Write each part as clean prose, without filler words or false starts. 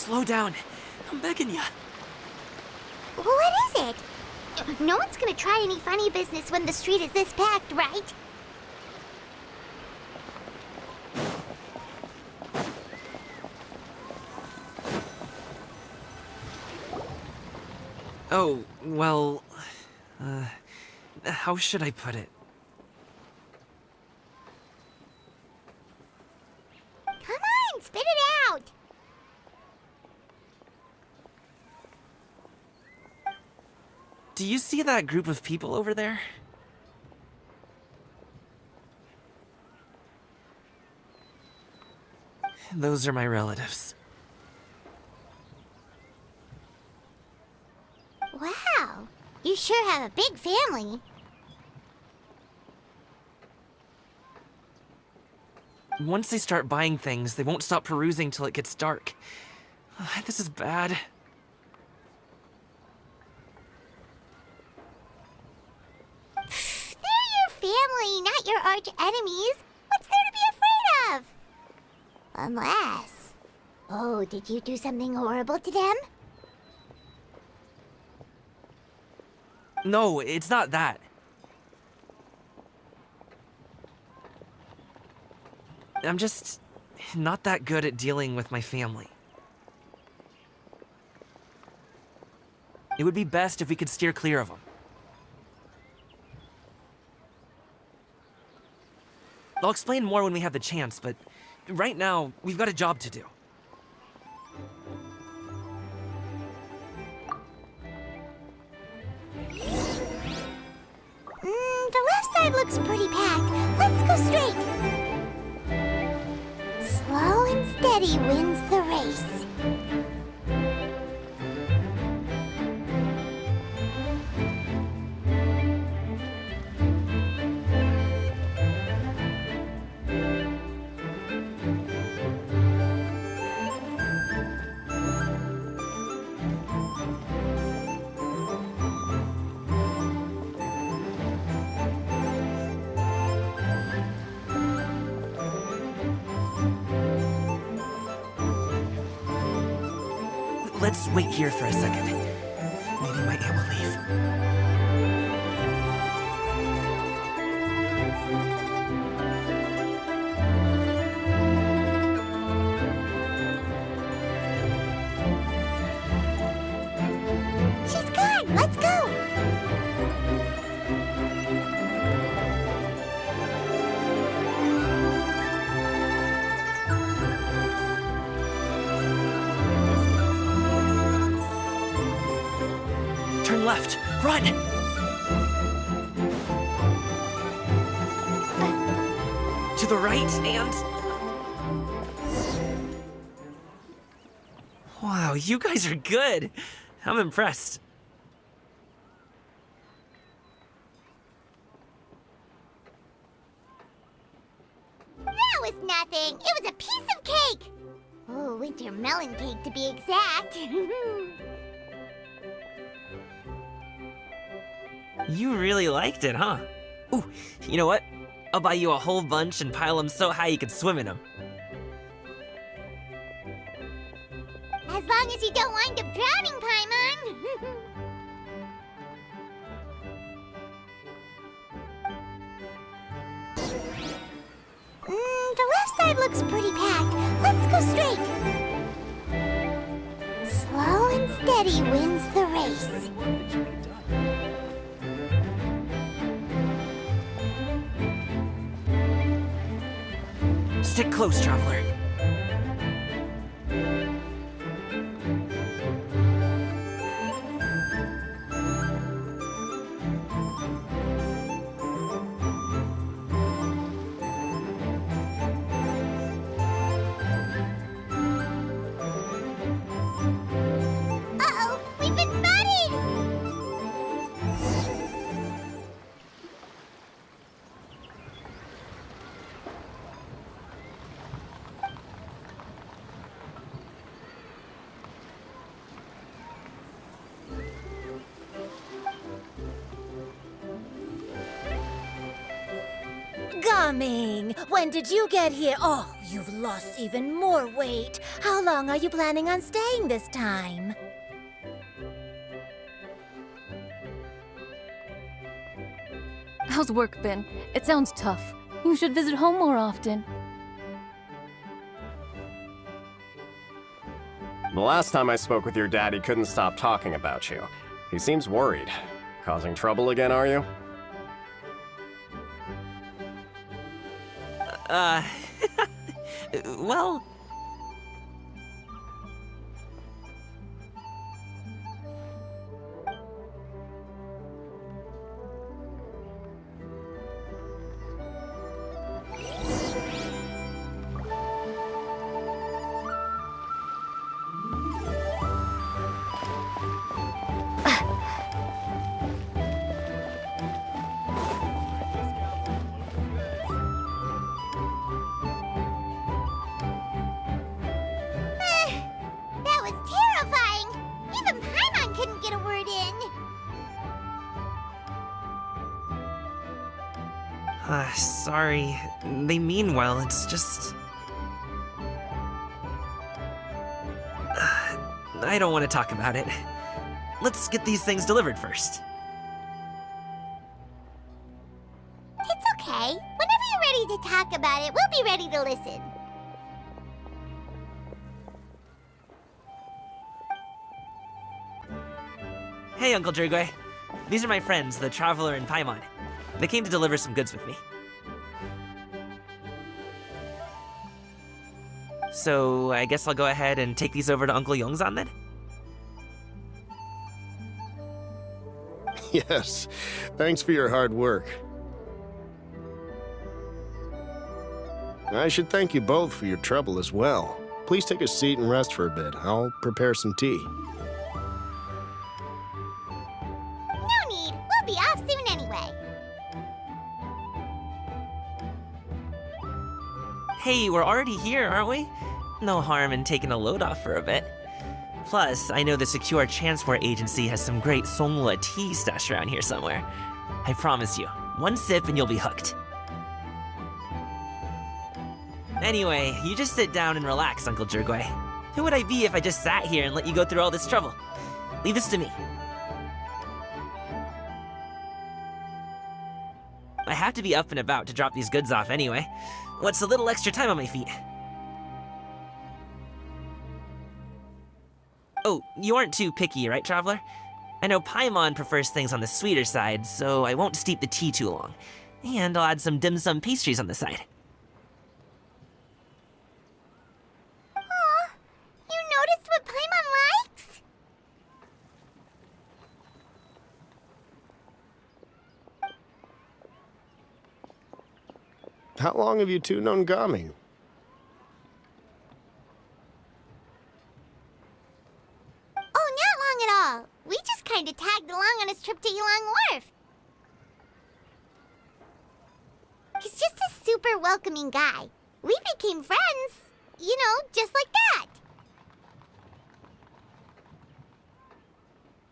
slow down. I'm begging ya. What is it? No one's gonna try any funny business when the street is this packed, right? Oh, well... how should I put it? Come on, spit it out! Do you see that group of people over there? Those are my relatives. Wow, you sure have a big family. Once they start buying things, they won't stop perusing till it gets dark. This is bad. They're your family, not your arch enemies. What's there to be afraid of? Unless... Oh, did you do something horrible to them? No, it's not that. I'm just not that good at dealing with my family. It would be best if we could steer clear of them. I'll explain more when we have the chance, but right now, we've got a job to do. The left side looks pretty packed. Let's go straight. Slow and steady wins the race. Let's wait here for a second. Maybe my aunt will leave. She's gone. Let's go. Turn left. Run! To the right and... Wow, you guys are good. I'm impressed. That was nothing. It was a piece of cake. Oh, winter melon cake to be exact. You really liked it, huh? Ooh, you know what? I'll buy you a whole bunch and pile them so high you could swim in them. As long as you don't wind up drowning, Paimon. The left side looks pretty packed. Let's go straight. Slow and steady wins the race. Stick close, Traveler. Uh-oh, we've been spotted! Coming! When did you get here? Oh, you've lost even more weight. How long are you planning on staying this time? How's work been? It sounds tough. You should visit home more often. The last time I spoke with your dad, he couldn't stop talking about you. He seems worried. Causing trouble again, are you? Well... That was terrifying! Even Paimon couldn't get a word in! Sorry. They mean well, it's just... I don't want to talk about it. Let's get these things delivered first. It's okay. Whenever you're ready to talk about it, we'll be ready to listen. Hey, Uncle Jirgwe. These are my friends, the Traveler and Paimon. They came to deliver some goods with me. So, I guess I'll go ahead and take these over to Uncle Yongzan then? Yes, thanks for your hard work. I should thank you both for your trouble as well. Please take a seat and rest for a bit. I'll prepare some tea. No need. We'll be off soon anyway. Hey, we're already here, aren't we? No harm in taking a load off for a bit. Plus, I know the Secure Transport Agency has some great Songhua tea stashed around here somewhere. I promise you, one sip and you'll be hooked. Anyway, you just sit down and relax, Uncle Jirgwe. Who would I be if I just sat here and let you go through all this trouble? Leave this to me. I have to be up and about to drop these goods off anyway. What's a little extra time on my feet? Oh, you aren't too picky, right, Traveler? I know Paimon prefers things on the sweeter side, so I won't steep the tea too long. And I'll add some dim sum pastries on the side. Aw, you noticed what Paimon likes? How long have you two known Gaming? Oh, not long at all. We just kind of tagged along on his trip to Yilong Wharf. He's just a super welcoming guy. We became friends, you know, just like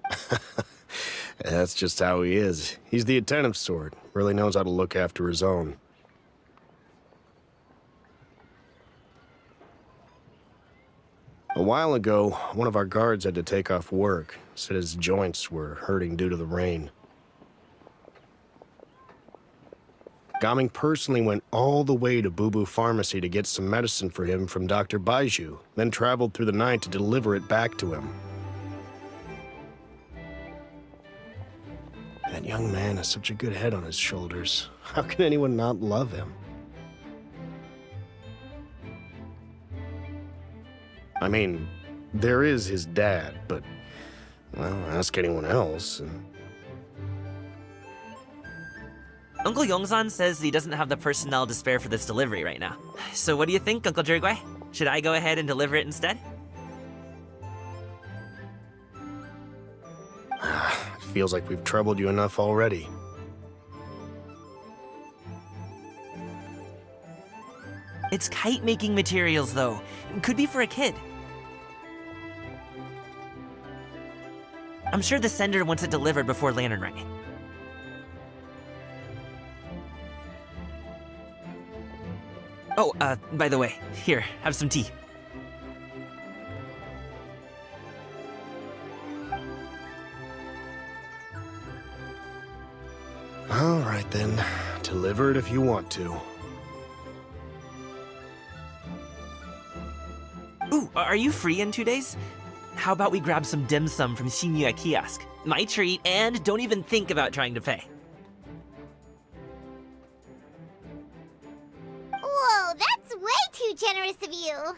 that. That's just how he is. He's the attentive sort. Really knows how to look after his own. A while ago, one of our guards had to take off work. Said his joints were hurting due to the rain. Gaming personally went all the way to Boo Boo Pharmacy to get some medicine for him from Dr. Baiju, then traveled through the night to deliver it back to him. That young man has such a good head on his shoulders. How can anyone not love him? I mean, there is his dad, but, well, ask anyone else, and... Uncle Yongzan says he doesn't have the personnel to spare for this delivery right now. So what do you think, Uncle Jirgwe? Should I go ahead and deliver it instead? It feels like we've troubled you enough already. It's kite-making materials, though. Could be for a kid. I'm sure the sender wants it delivered before Lantern Rite. Oh, by the way, here, have some tea. All right then. Deliver it if you want to. Ooh, are you free in 2 days? How about we grab some dim sum from Xianyun kiosk? My treat, and don't even think about trying to pay. Whoa, that's way too generous of you.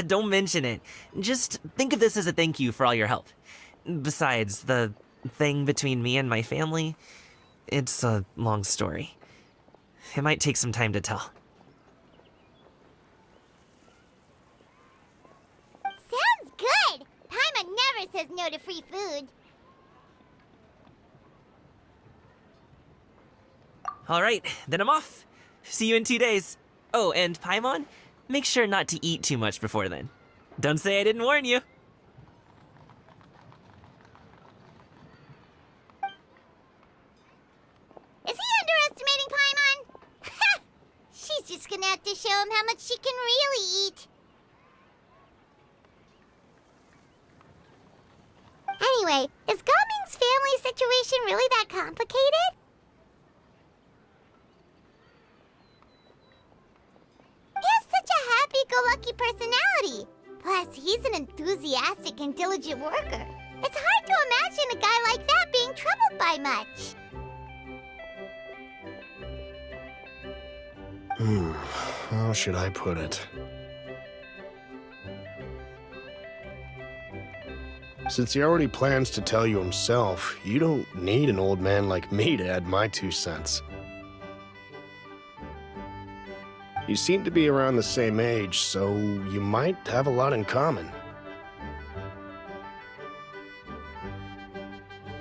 Don't mention it. Just think of this as a thank you for all your help. Besides, the thing between me and my family, it's a long story. It might take some time to tell. Sounds good. Paimon never says no to free food. All right, then I'm off. See you in 2 days. Oh, and Paimon, make sure not to eat too much before then. Don't say I didn't warn you. Is he underestimating Paimon? Ha! She's just gonna have to show him how much she can really eat. Anyway, is Gaming's family situation really that complicated? He has such a happy-go-lucky personality. Plus, he's an enthusiastic and diligent worker. It's hard to imagine a guy like that being troubled by much. How should I put it? Since he already plans to tell you himself, you don't need an old man like me to add my 2 cents. You seem to be around the same age, so you might have a lot in common.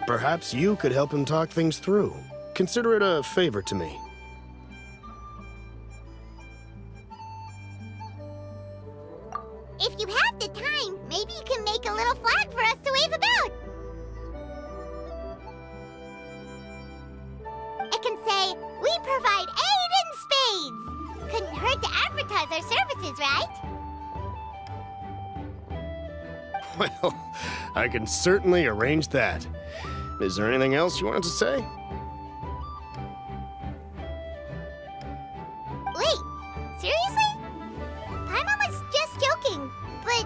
Perhaps you could help him talk things through. Consider it a favor to me. If you have the time, maybe you can make a little flag for us to wave about. It can say, "We provide aid in spades." Couldn't hurt to advertise our services, right? Well, I can certainly arrange that. Is there anything else you wanted to say? Wait, seriously? Paimon was just joking, but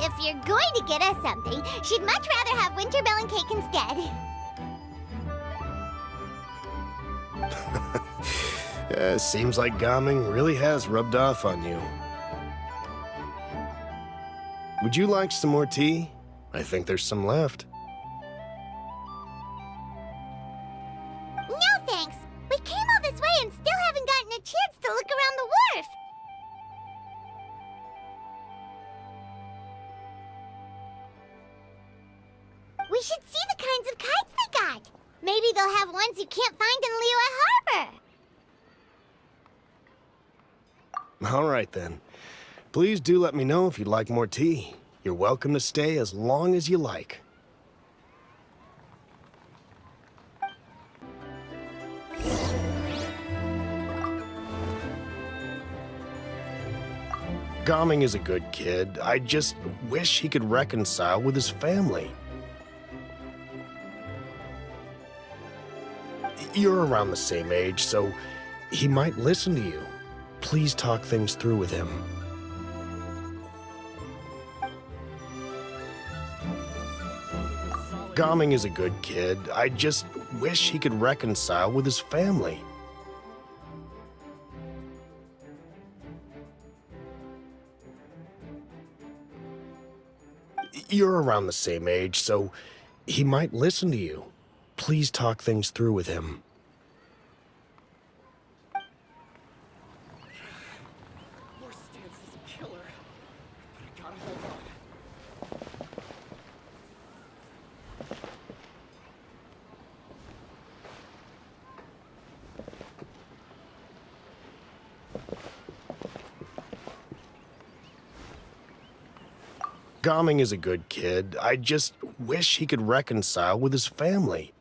if you're going to get us something, she'd much rather have winter melon cake instead. Seems like Gaming really has rubbed off on you. Would you like some more tea? I think there's some left. No thanks. We came all this way and still haven't gotten a chance to look around the wharf. We should see the kinds of kites they got. Maybe they'll have ones you can't find in Liyue Harbor. All right, then. Please do let me know if you'd like more tea. You're welcome to stay as long as you like. Gaming is a good kid. I just wish he could reconcile with his family. You're around the same age, so he might listen to you. Please talk things through with him. Gaming is a good kid. I just wish he could reconcile with his family. You're around the same age, so he might listen to you. Please talk things through with him. Your stance is a killer, but I gotta hold on. Gaming is a good kid. I just wish he could reconcile with his family.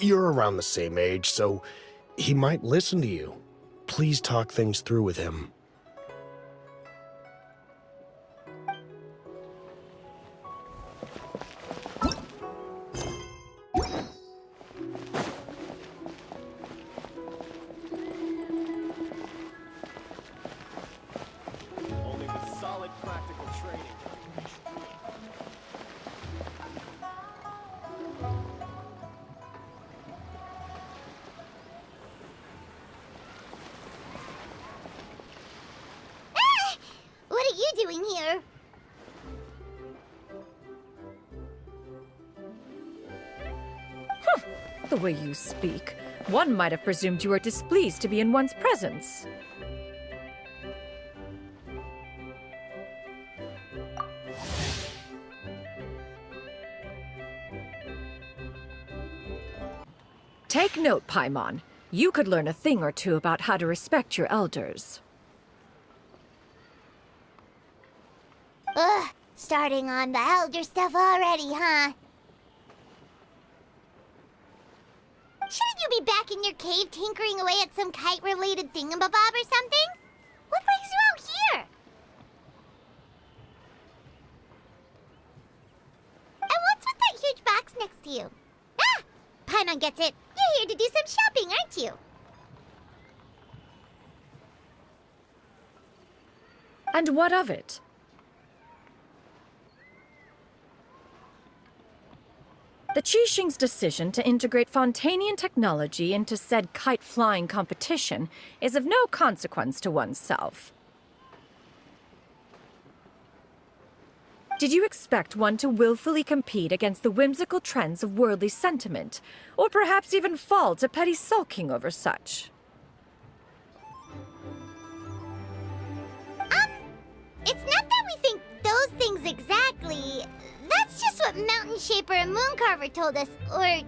You're around the same age, so he might listen to you. Please talk things through with him. Only with solid practical training. What are you doing here? The way you speak, one might have presumed you were displeased to be in one's presence. Take note, Paimon. You could learn a thing or two about how to respect your elders. Ugh, starting on the elder stuff already, huh? Shouldn't you be back in your cave tinkering away at some kite-related thingamabob or something? What brings you out here? And what's with that huge box next to you? Ah! Paimon gets it. You're here to do some shopping, aren't you? And what of it? The Keqing's decision to integrate Fontanian technology into said kite-flying competition is of no consequence to oneself. Did you expect one to willfully compete against the whimsical trends of worldly sentiment, or perhaps even fall to petty sulking over such? It's not that we think those things exactly. That's just what Montainsshaper and Mooncarver told us. Or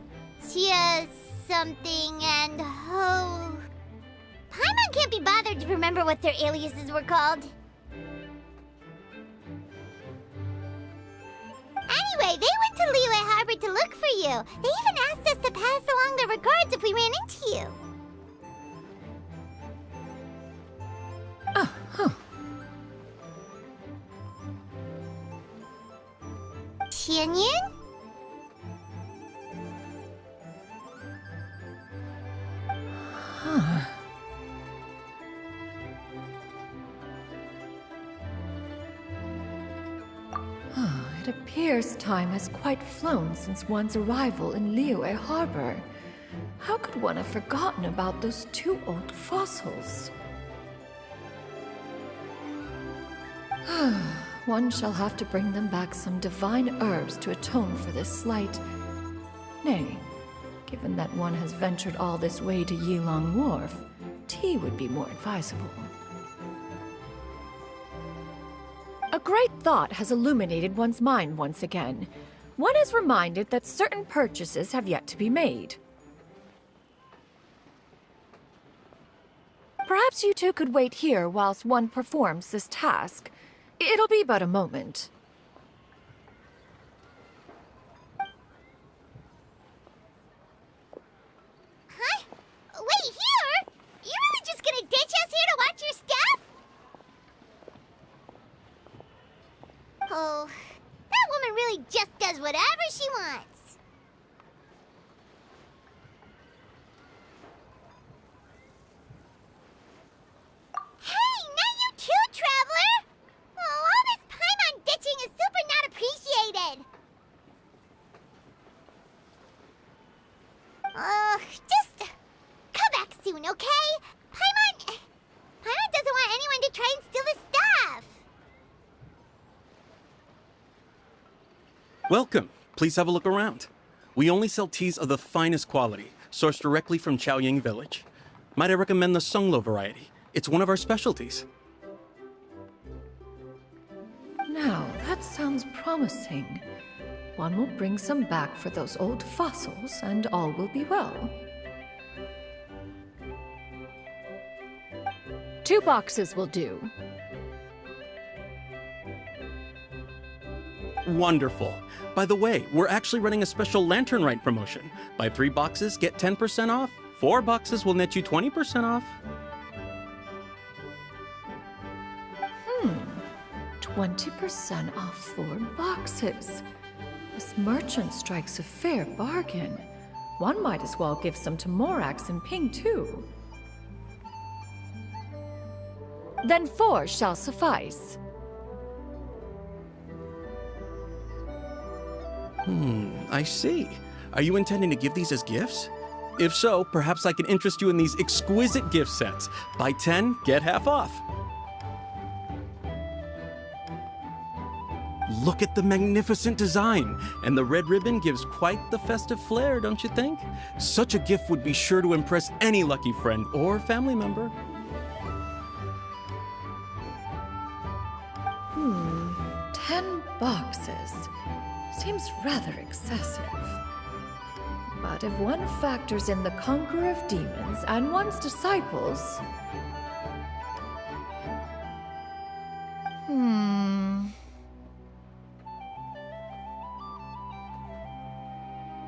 Chia something and Ho. Paimon can't be bothered to remember what their aliases were called. Anyway, they went to Liyue Harbor to look for you. They even asked us to pass along their regards if we ran into you. Oh, huh. Xianyun? Huh. It appears time has quite flown since one's arrival in Liyue Harbor. How could one have forgotten about those two old fossils? One shall have to bring them back some divine herbs to atone for this slight. Nay, given that one has ventured all this way to Yilong Wharf, tea would be more advisable. A great thought has illuminated one's mind once again. One is reminded that certain purchases have yet to be made. Perhaps you two could wait here whilst one performs this task. It'll be but a moment. Huh? Wait, here? You really just gonna ditch us here to watch your stuff? Oh, that woman really just does whatever she wants. Hey, not you too, Traveler! Oh, all this Paimon ditching is super not appreciated. Just come back soon, okay? Paimon doesn't want anyone to try and steal his stuff. Welcome. Please have a look around. We only sell teas of the finest quality, sourced directly from Chaoying Village. Might I recommend the Songlo variety? It's one of our specialties. Now, that sounds promising. One will bring some back for those old fossils, and all will be well. 2 boxes will do. Wonderful. By the way, we're actually running a special Lantern Rite promotion. Buy 3 boxes, get 10% off. 4 boxes will net you 20% off. 20% off 4 boxes. This merchant strikes a fair bargain. One might as well give some to Morax and Ping, too. Then 4 shall suffice. I see. Are you intending to give these as gifts? If so, perhaps I can interest you in these exquisite gift sets. Buy 10, get half off. Look at the magnificent design, and the red ribbon gives quite the festive flair, don't you think? Such a gift would be sure to impress any lucky friend or family member. 10 boxes. Seems rather excessive. But if one factors in the conqueror of demons and one's disciples...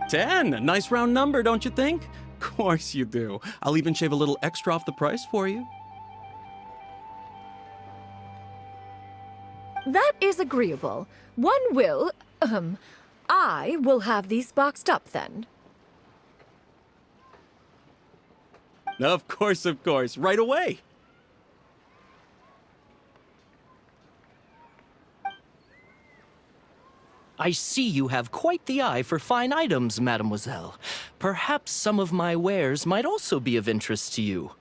10! Nice round number, don't you think? Of course you do. I'll even shave a little extra off the price for you. That is agreeable. I will have these boxed up then. Of course, right away. I see you have quite the eye for fine items, mademoiselle. Perhaps some of my wares might also be of interest to you.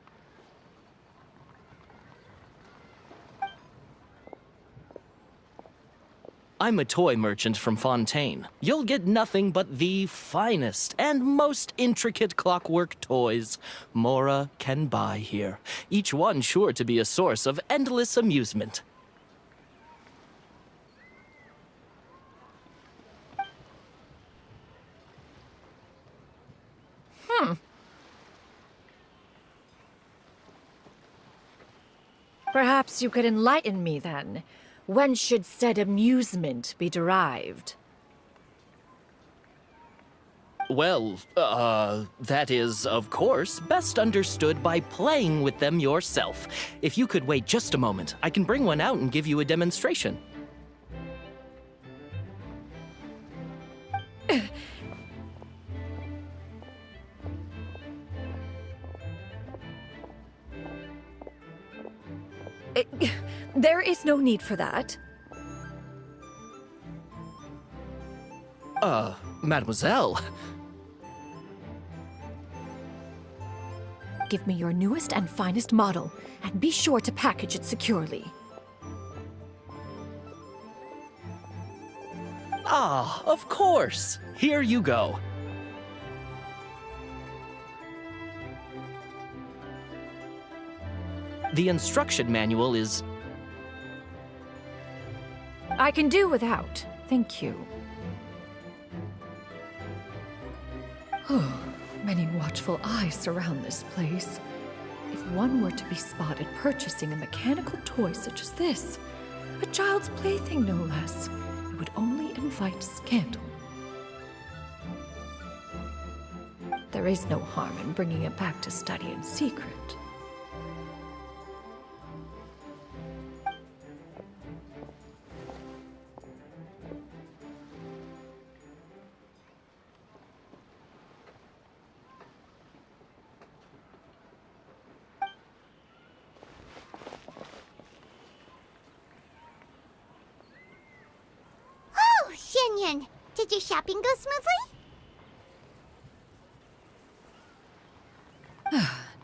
I'm a toy merchant from Fontaine. You'll get nothing but the finest and most intricate clockwork toys Mora can buy here, each one sure to be a source of endless amusement. Perhaps you could enlighten me then. When should said amusement be derived? Well, that is, of course, best understood by playing with them yourself. If you could wait just a moment, I can bring one out and give you a demonstration. There is no need for that. Mademoiselle. Give me your newest and finest model, and be sure to package it securely. Ah, of course. Here you go. The instruction manual is... I can do without. Thank you. Many watchful eyes surround this place. If one were to be spotted purchasing a mechanical toy such as this, a child's plaything no less, it would only invite scandal. There is no harm in bringing it back to study in secret. Xianyun, did your shopping go smoothly?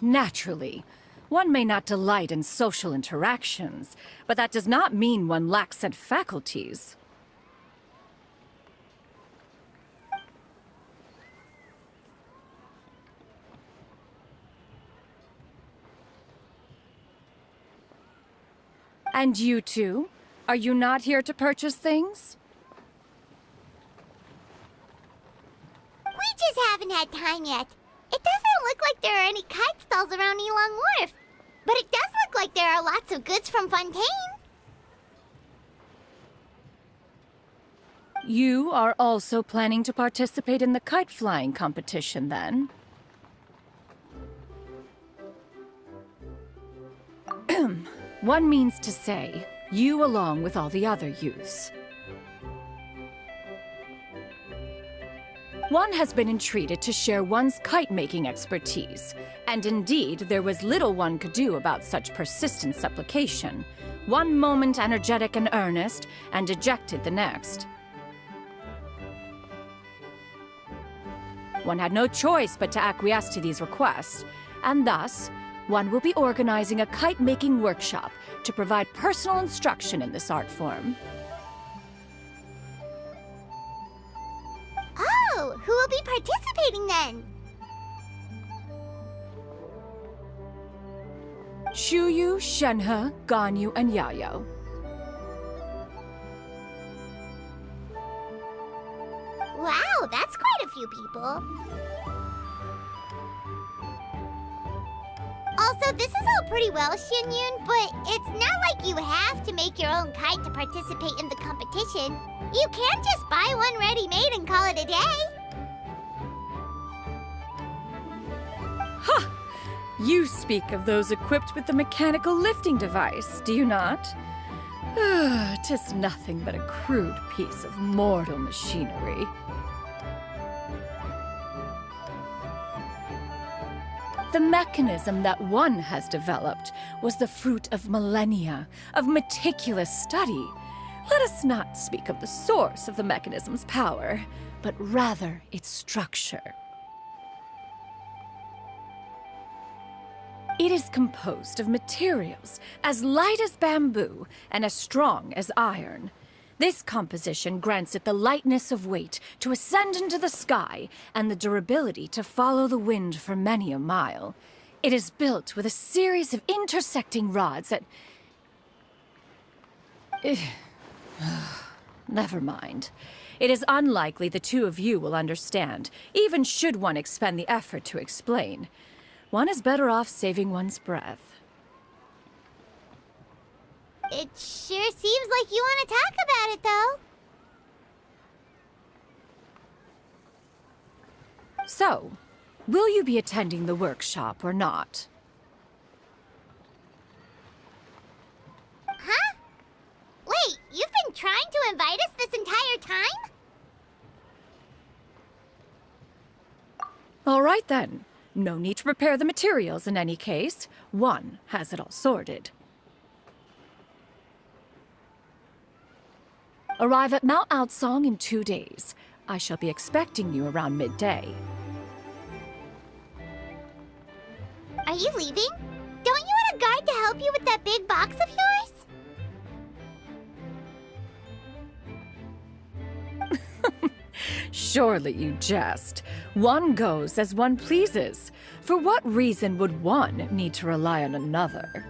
Naturally. One may not delight in social interactions, but that does not mean one lacks said faculties. And you too? Are you not here to purchase things? We just haven't had time yet. It doesn't look like there are any kite stalls around Yilong Wharf. But it does look like there are lots of goods from Fontaine. You are also planning to participate in the kite flying competition, then? One means to say, you along with all the other youths. One has been entreated to share one's kite-making expertise, and indeed there was little one could do about such persistent supplication. One moment energetic and earnest, and dejected the next. One had no choice but to acquiesce to these requests, and thus, one will be organizing a kite-making workshop to provide personal instruction in this art form. Oh, who will be participating then? Xiyu, Shenhe, Ganyu, and Yayo. Wow, that's quite a few people. Also, this is all pretty well, Xianyun, but it's not like you have to make your own kite to participate in the competition. You can just buy one ready-made and call it a day. Ha! You speak of those equipped with the mechanical lifting device, do you not? 'Tis nothing but a crude piece of mortal machinery. The mechanism that one has developed was the fruit of millennia of meticulous study. Let us not speak of the source of the mechanism's power, but rather its structure. It is composed of materials as light as bamboo and as strong as iron. This composition grants it the lightness of weight to ascend into the sky and the durability to follow the wind for many a mile. It is built with a series of intersecting rods that... Never mind. It is unlikely the two of you will understand, even should one expend the effort to explain. One is better off saving one's breath. It sure seems like you want to talk about it, though. So, will you be attending the workshop or not? Huh? Wait, you've been trying to invite us this entire time? All right then. No need to prepare the materials in any case. One has it all sorted. Arrive at Mount Outsong in 2 days. I shall be expecting you around midday. Are you leaving? Don't you want a guard to help you with that big box of yours? Surely you jest. One goes as one pleases. For what reason would one need to rely on another?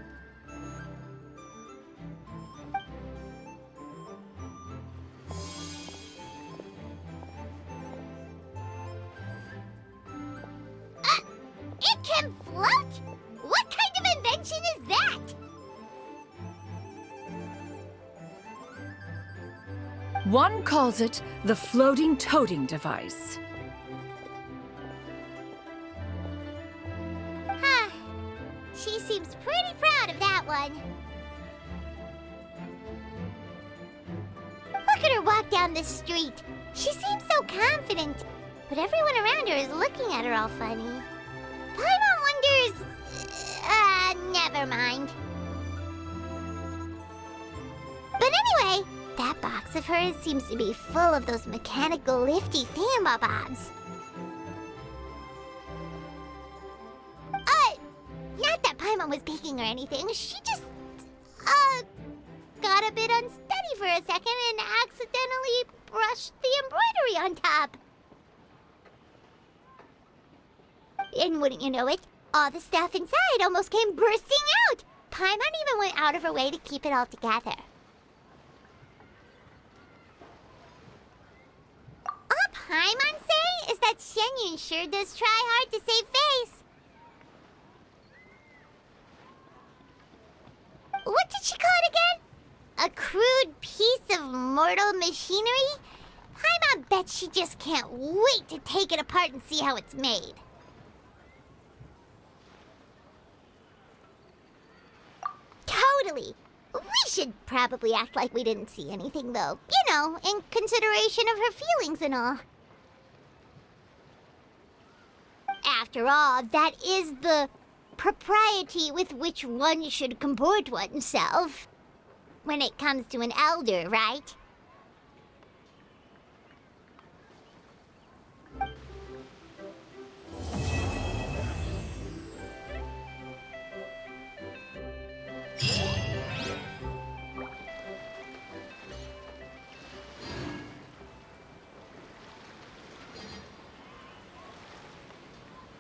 It can float? What kind of invention is that? One calls it the floating toting device. Huh. She seems pretty proud of that one. Look at her walk down the street. She seems so confident, but everyone around her is looking at her all funny. Paimon wonders... never mind. But anyway, that box of hers seems to be full of those mechanical lifty thingamabobs. Not that Paimon was peeking or anything. She just, got a bit unsteady for a second and accidentally brushed the embroidery on top. And wouldn't you know it, all the stuff inside almost came bursting out. Paimon even went out of her way to keep it all together. All Paimon say is that Xianyun sure does try hard to save face. What did she call it again? A crude piece of mortal machinery? bet she just can't wait to take it apart and see how it's made. Totally. We should probably act like we didn't see anything, though. You know, in consideration of her feelings and all. After all, that is the propriety with which one should comport oneself. When it comes to an elder, right?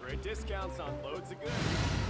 Great discounts on loads of goods.